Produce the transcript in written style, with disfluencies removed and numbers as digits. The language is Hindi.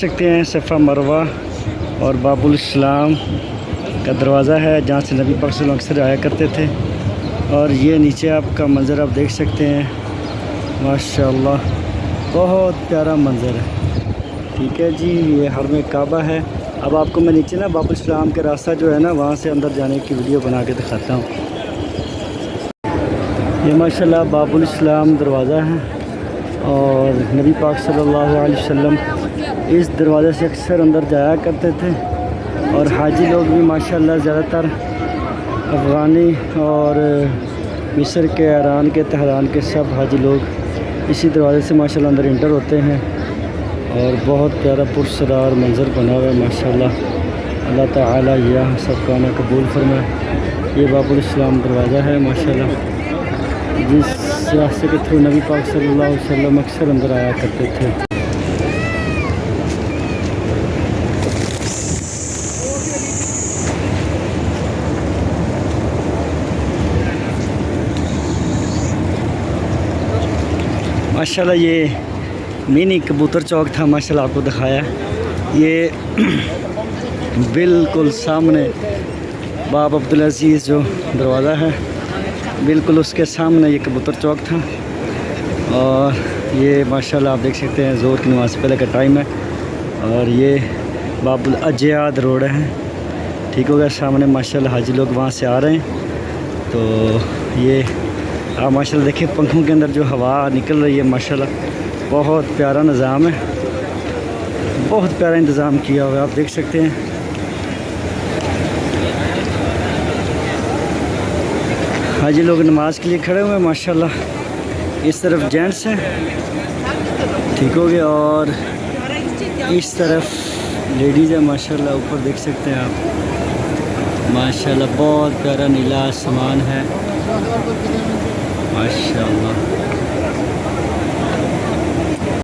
सकते हैं सफ़ा मरवा और बाबुल इस्लाम का दरवाज़ा है जहाँ से नबी पाक सल्लल्लाहु अलैहि वसल्लम अक्सर आया करते थे। और ये नीचे आपका मंज़र आप देख सकते हैं, माशाअल्लाह बहुत प्यारा मंज़र है। ठीक है जी, ये हरम काबा है। अब आपको मैं नीचे ना बाबुल इस्लाम के रास्ता जो है ना वहाँ से अंदर जाने की वीडियो बना के दिखाता हूँ। ये माशाअल्लाह बाबुल इस्लाम दरवाज़ा है और नबी पाक सल्लल्लाहु अलैहि वसल्लम इस दरवाज़े से अक्सर अंदर जाया करते थे। और हाजी लोग भी माशाअल्लाह ज़्यादातर अफ़गानी और मिस्र के, ईरान के, तेहरान के सब हाजी लोग इसी दरवाज़े से माशाअल्लाह अंदर इंटर होते हैं। और बहुत प्यारा पुरसरार मंज़र बना हुआ है माशाअल्लाह। अल्लाह ताला यह सब काम कबूल फरमाए। ये बाबुल इस्लाम दरवाज़ा है माशाअल्लाह, जिस रास्ते के थ्रू नबी पाक सल्लल्लाहु अलैहि वसल्लम अक्सर अंदर आया करते थे। माशाल्लाह ये मिनी कबूतर चौक था माशाल्लाह, आपको दिखाया। ये बिल्कुल सामने बाब अब्दुल अज़ीज़ जो दरवाज़ा है, बिल्कुल उसके सामने ये कबूतर चौक था। और ये माशाल्लाह आप देख सकते हैं ज़ोर की नमाज़ पहले का टाइम है। और ये बाबुल अजयाद रोड है, ठीक हो गया। सामने माशाल्लाह हाजी लोग वहाँ से आ रहे हैं। तो ये आप माशाल्लाह देखिए पंखों के अंदर जो हवा निकल रही है माशाल्लाह, बहुत प्यारा निज़ाम है, बहुत प्यारा इंतज़ाम किया हुआ है, आप देख सकते हैं। हाजी लोग नमाज के लिए खड़े हुए हैं माशाल्लाह। इस तरफ जेंट्स हैं, ठीक हो गया। और इस तरफ लेडीज़ है माशाल्लाह। ऊपर देख सकते हैं आप माशाल्लाह बहुत प्यारा नीला आसमान है माशाल्लाह।